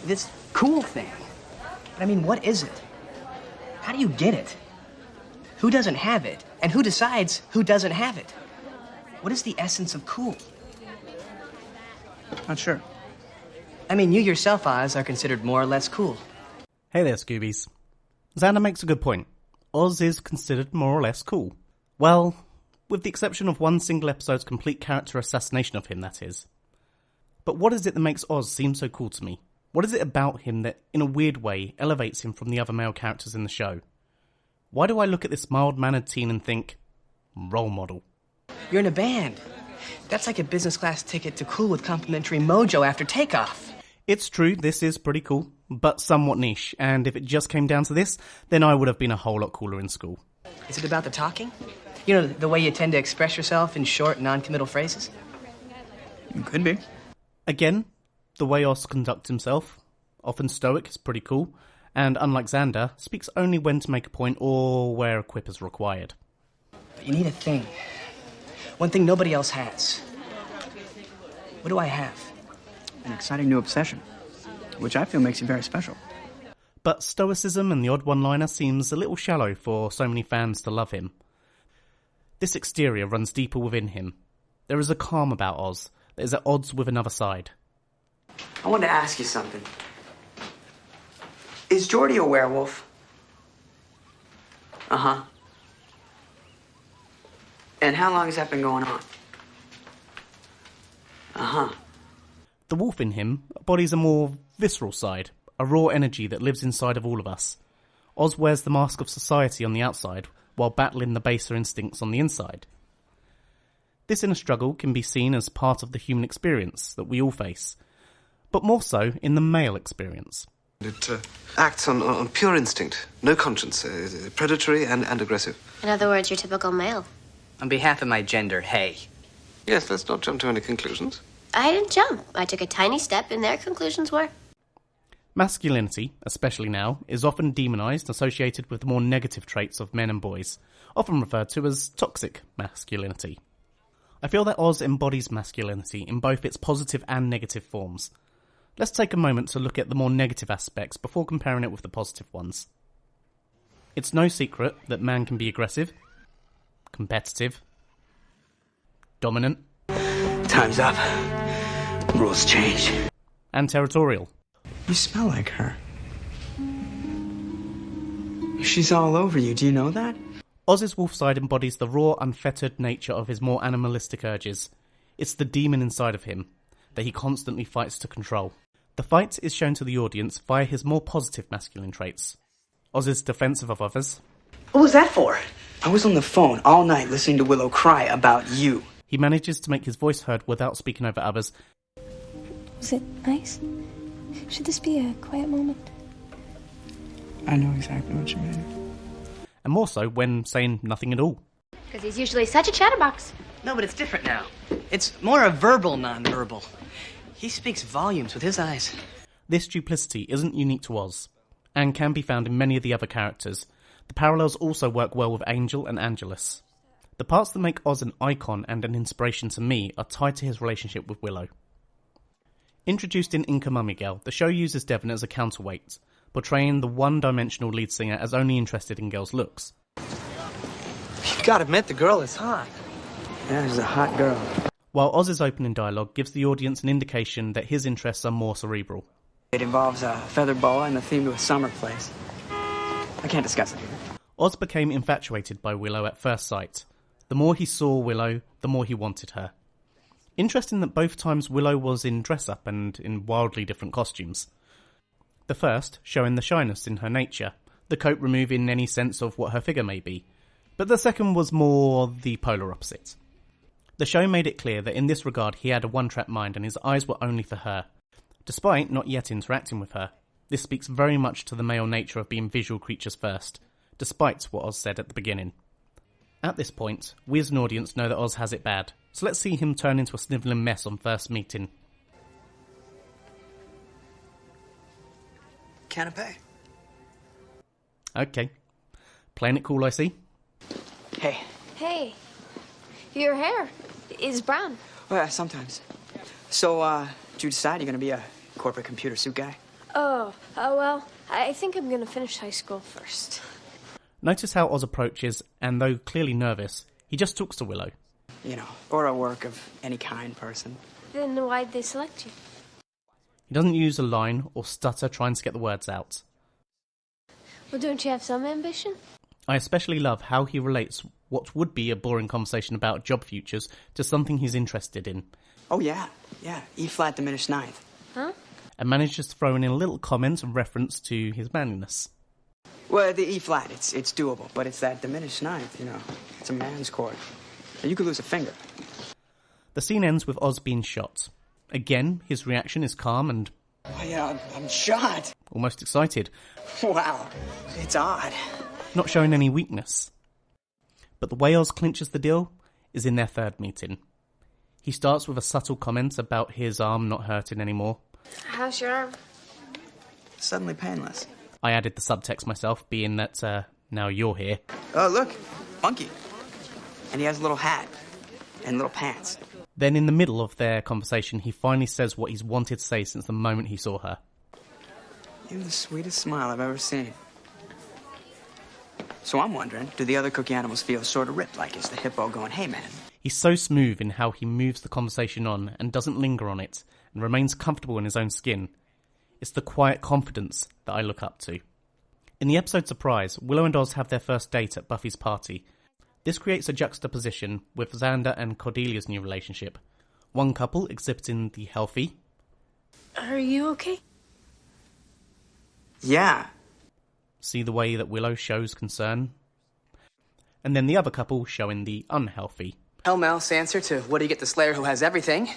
this cool thing. But I mean, what is it? How do you get it? Who doesn't have it? And who decides who doesn't have it? What is the essence of cool? Not sure. I mean, you yourself, Oz, are considered more or less cool. Hey there, Scoobies. Xander makes a good point. Oz is considered more or less cool. Well, with the exception of one single episode's complete character assassination of him, that is. But what is it that makes Oz seem so cool to me? What is it about him that, in a weird way, elevates him from the other male characters in the show? Why do I look at this mild-mannered teen and think, role model? You're in a band. That's like a business class ticket to cool with complimentary mojo after takeoff. It's true, this is pretty cool, but somewhat niche, and if it just came down to this, then I would have been a whole lot cooler in school. Is it about the talking? You know, the way you tend to express yourself in short, non-committal phrases? It could be. Again, the way Oz conducts himself, often stoic, is pretty cool, and unlike Xander, speaks only when to make a point or where a quip is required. But you need a thing. One thing nobody else has. What do I have? An exciting new obsession, which I feel makes you very special. But stoicism and the odd one-liner seems a little shallow for so many fans to love him. This exterior runs deeper within him. There is a calm about Oz that is at odds with another side. I wanted to ask you something. Is Jordy a werewolf? Uh-huh. And how long has that been going on? Uh-huh. The wolf in him embodies a more visceral side, a raw energy that lives inside of all of us. Oz wears the mask of society on the outside, while battling the baser instincts on the inside. This inner struggle can be seen as part of the human experience that we all face, but more so in the male experience. It acts on pure instinct, no conscience, predatory and aggressive. In other words, your typical male. On behalf of my gender, hey. Yes, let's not jump to any conclusions. I didn't jump. I took a tiny step, and their conclusions were. Masculinity, especially now, is often demonised, associated with the more negative traits of men and boys, often referred to as toxic masculinity. I feel that Oz embodies masculinity in both its positive and negative forms. Let's take a moment to look at the more negative aspects before comparing it with the positive ones. It's no secret that man can be aggressive, competitive, dominant, Time's up. Rules change. and territorial. You smell like her. She's all over you, do you know that? Oz's wolf side embodies the raw, unfettered nature of his more animalistic urges. It's the demon inside of him that he constantly fights to control. The fight is shown to the audience via his more positive masculine traits. Oz is defensive of others. What was that for? I was on the phone all night listening to Willow cry about you. He manages to make his voice heard without speaking over others. Was it nice? Should this be a quiet moment? I know exactly what you mean. And more so when saying nothing at all. Because he's usually such a chatterbox. No, but it's different now. It's more a verbal non-verbal. He speaks volumes with his eyes. This duplicity isn't unique to Oz, and can be found in many of the other characters. The parallels also work well with Angel and Angelus. The parts that make Oz an icon and an inspiration to me are tied to his relationship with Willow. Introduced in Inca Mummy Girl, the show uses Devon as a counterweight, portraying the one-dimensional lead singer as only interested in girls' looks. You gotta admit, the girl is hot. Yeah, she's a hot girl. While Oz's opening dialogue gives the audience an indication that his interests are more cerebral. It involves a feather boa and the theme to a summer place. I can't discuss it here. Oz became infatuated by Willow at first sight. The more he saw Willow, the more he wanted her. Interesting that both times Willow was in dress-up and in wildly different costumes. The first, showing the shyness in her nature, the coat removing any sense of what her figure may be. But the second was more the polar opposite. The show made it clear that in this regard he had a one-track mind and his eyes were only for her. Despite not yet interacting with her, this speaks very much to the male nature of being visual creatures first, despite what Oz said at the beginning. At this point, we as an audience know that Oz has it bad, so let's see him turn into a snivelling mess on first meeting. Canapé. Okay. Playing it cool, I see. Hey. Hey, your hair is brown. Well, yeah, sometimes. So, did you decide you're gonna be a corporate computer suit guy? Well, I think I'm gonna finish high school first. Notice how Oz approaches, and though clearly nervous, he just talks to Willow. You know, or a work of any kind person. Then why'd they select you? He doesn't use a line or stutter trying to get the words out. Well, don't you have some ambition? I especially love how he relates what would be a boring conversation about job futures to something he's interested in. Oh, yeah. E flat diminished ninth. Huh? And manages to throw in a little comment and reference to his manliness. Well, the E flat, it's doable, but it's that diminished ninth, you know. It's a man's chord. And you could lose a finger. The scene ends with Oz being shot. Again, his reaction is calm and... Oh, yeah, I'm shot. almost excited. Wow, it's odd. Not showing any weakness. But the way Oz clinches the deal is in their third meeting. He starts with a subtle comment about his arm not hurting anymore. How's your arm? Suddenly painless. I added the subtext myself, being that now you're here. Oh, look, monkey. And he has a little hat and little pants. Then in the middle of their conversation, he finally says what he's wanted to say since the moment he saw her. You have the sweetest smile I've ever seen. So I'm wondering, do the other cookie animals feel sort of ripped, like it's the hippo going, hey man? He's so smooth in how he moves the conversation on and doesn't linger on it and remains comfortable in his own skin. It's the quiet confidence that I look up to. In the episode Surprise, Willow and Oz have their first date at Buffy's party. This creates a juxtaposition with Xander and Cordelia's new relationship. One couple exhibiting the healthy... Are you okay? Yeah. See the way that Willow shows concern? And then the other couple showing the unhealthy. Hellmouse answer to what do you get the Slayer who has everything?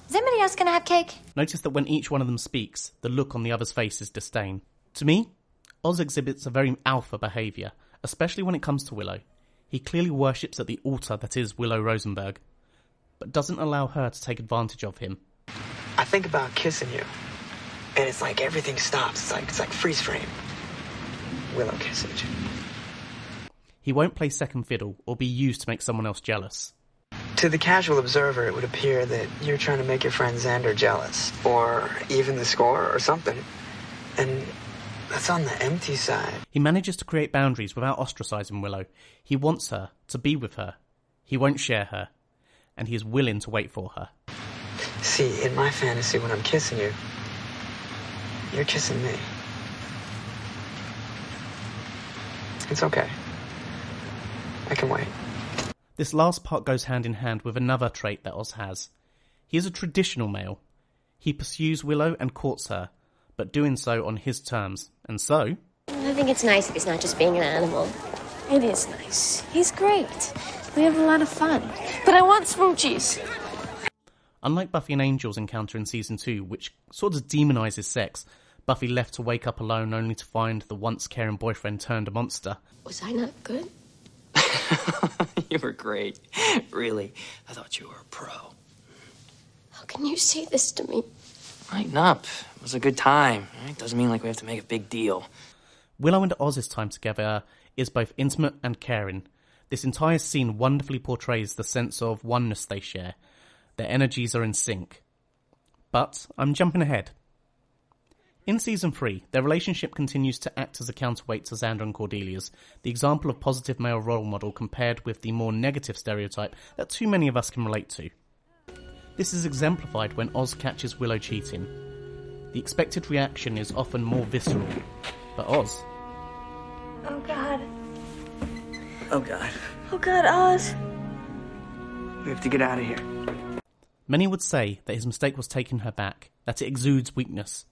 Is anybody else gonna have cake? Notice that when each one of them speaks, the look on the other's face is disdain. To me, Oz exhibits a very alpha behaviour, especially when it comes to Willow. He clearly worships at the altar that is Willow Rosenberg, but doesn't allow her to take advantage of him. I think about kissing you, and it's like everything stops. It's like freeze frame. Willow kissage. He won't play second fiddle or be used to make someone else jealous. To the casual observer, it would appear that you're trying to make your friend Xander jealous, or even the score, or something. And that's on the empty side. He manages to create boundaries without ostracising Willow. He wants her to be with her. He won't share her. And he is willing to wait for her. See, in my fantasy, when I'm kissing you, you're kissing me. It's okay. I can wait. This last part goes hand in hand with another trait that Oz has. He is a traditional male. He pursues Willow and courts her, but doing so on his terms, and so... I think it's nice if he's not just being an animal. It is nice. He's great. We have a lot of fun. But I want smoochies. Unlike Buffy and Angel's encounter in Season 2, which sort of demonises sex, Buffy left to wake up alone only to find the once caring boyfriend turned a monster. Was I not good? You were great. Really. I thought you were a pro. How can you say this to me? Lighten up. It was a good time. It doesn't mean like we have to make a big deal. Willow and Oz's time together is both intimate and caring. This entire scene wonderfully portrays the sense of oneness they share. Their energies are in sync. But I'm jumping ahead. In Season 3, their relationship continues to act as a counterweight to Xander and Cordelia's, the example of positive male role model compared with the more negative stereotype that too many of us can relate to. This is exemplified when Oz catches Willow cheating. The expected reaction is often more visceral, but Oz... Oh, God. Oh, God. Oh, God, Oz. We have to get out of here. Many would say that his mistake was taking her back, that it exudes weakness.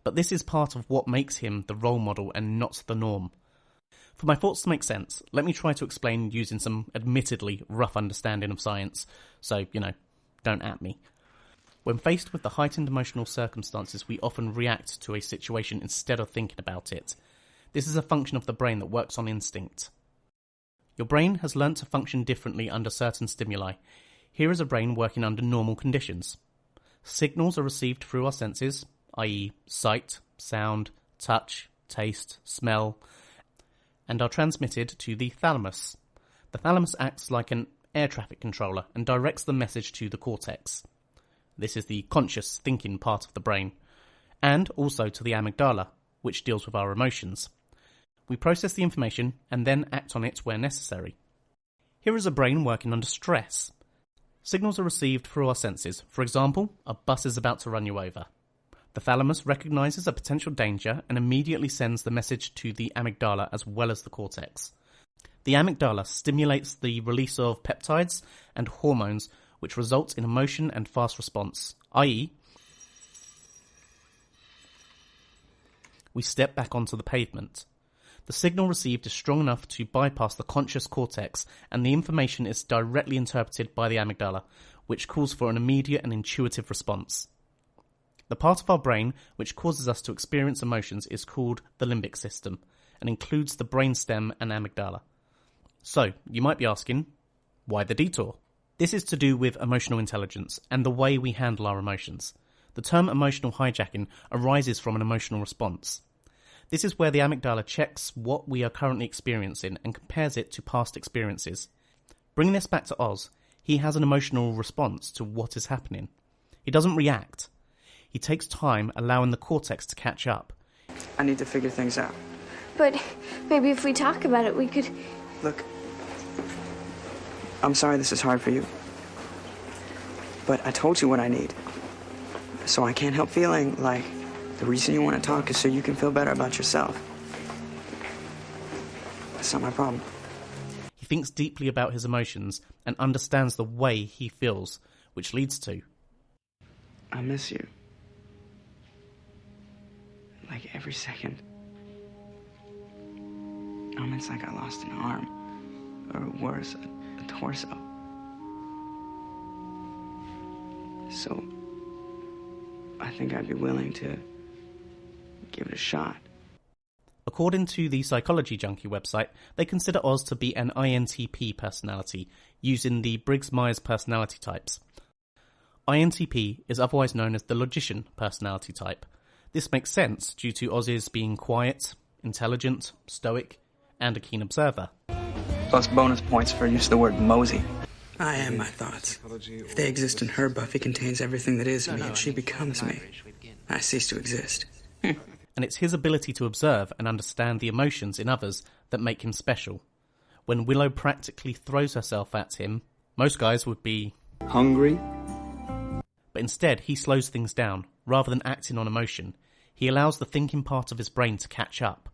But this is part of what makes him the role model and not the norm. For my thoughts to make sense, let me try to explain using some admittedly rough understanding of science, so, don't at me. When faced with the heightened emotional circumstances, we often react to a situation instead of thinking about it. This is a function of the brain that works on instinct. Your brain has learnt to function differently under certain stimuli. Here is a brain working under normal conditions. Signals are received through our senses, i.e. sight, sound, touch, taste, smell, and are transmitted to the thalamus. The thalamus acts like an air traffic controller and directs the message to the cortex. This is the conscious thinking part of the brain. and also to the amygdala, which deals with our emotions. We process the information and then act on it where necessary. Here is a brain working under stress. Signals are received through our senses. For example, a bus is about to run you over. The thalamus recognises a potential danger and immediately sends the message to the amygdala as well as the cortex. The amygdala stimulates the release of peptides and hormones, which results in emotion and fast response, i.e., we step back onto the pavement. The signal received is strong enough to bypass the conscious cortex, and the information is directly interpreted by the amygdala, which calls for an immediate and intuitive response. The part of our brain which causes us to experience emotions is called the limbic system, and includes the brainstem and amygdala. So, you might be asking, why the detour? This is to do with emotional intelligence and the way we handle our emotions. The term emotional hijacking arises from an emotional response. This is where the amygdala checks what we are currently experiencing and compares it to past experiences. Bringing this back to Oz, he has an emotional response to what is happening. He doesn't react. He takes time, allowing the cortex to catch up. I need to figure things out. But maybe if we talk about it, we could... Look, I'm sorry this is hard for you. But I told you what I need. So I can't help feeling like the reason you want to talk is so you can feel better about yourself. That's not my problem. He thinks deeply about his emotions and understands the way he feels, which leads to... I miss you. Like every second. It's like I lost an arm. Or worse, a torso. So, I think I'd be willing to give it a shot. According to the Psychology Junkie website, they consider Oz to be an INTP personality, using the Briggs-Myers personality types. INTP is otherwise known as the logician personality type. This makes sense due to Oz's being quiet, intelligent, stoic, and a keen observer. Plus bonus points for use of the word mosey. I am my thoughts. If they exist in her, Buffy contains everything that is me, and she becomes me. I cease to exist. And it's his ability to observe and understand the emotions in others that make him special. When Willow practically throws herself at him, most guys would be... hungry? But instead, he slows things down. Rather than acting on emotion, he allows the thinking part of his brain to catch up,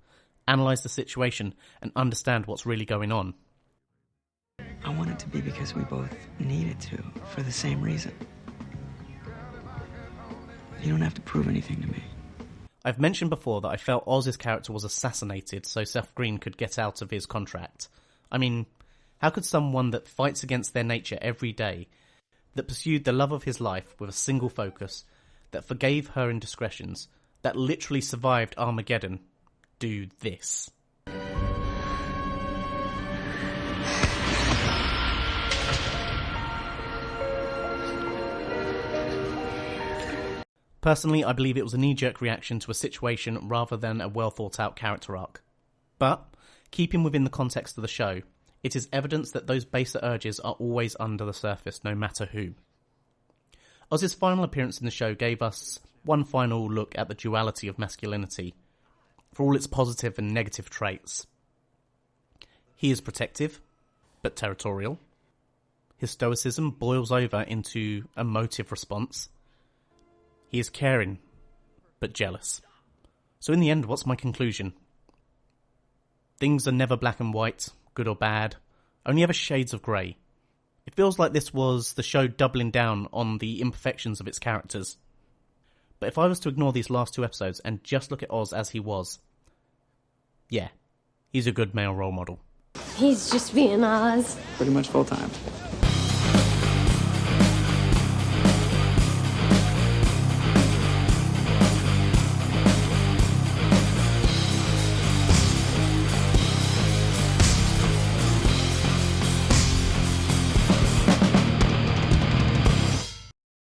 analyse the situation, and understand what's really going on. I want it to be because we both needed to, for the same reason. You don't have to prove anything to me. I've mentioned before that I felt Oz's character was assassinated so Seth Green could get out of his contract. I mean, how could someone that fights against their nature every day, that pursued the love of his life with a single focus, that forgave her indiscretions, that literally survived Armageddon, do this? Personally, I believe it was a knee-jerk reaction to a situation rather than a well-thought-out character arc. But, keeping within the context of the show, it is evidence that those baser urges are always under the surface, no matter who. Oz's final appearance in the show gave us one final look at the duality of masculinity, for all its positive and negative traits. He is protective, but territorial. His stoicism boils over into a motive response. He is caring, but jealous. So in the end, what's my conclusion? Things are never black and white, good or bad, only ever shades of grey. It feels like this was the show doubling down on the imperfections of its characters. But if I was to ignore these last two episodes and just look at Oz as he was, yeah, he's a good male role model. He's just being Oz. Pretty much full time.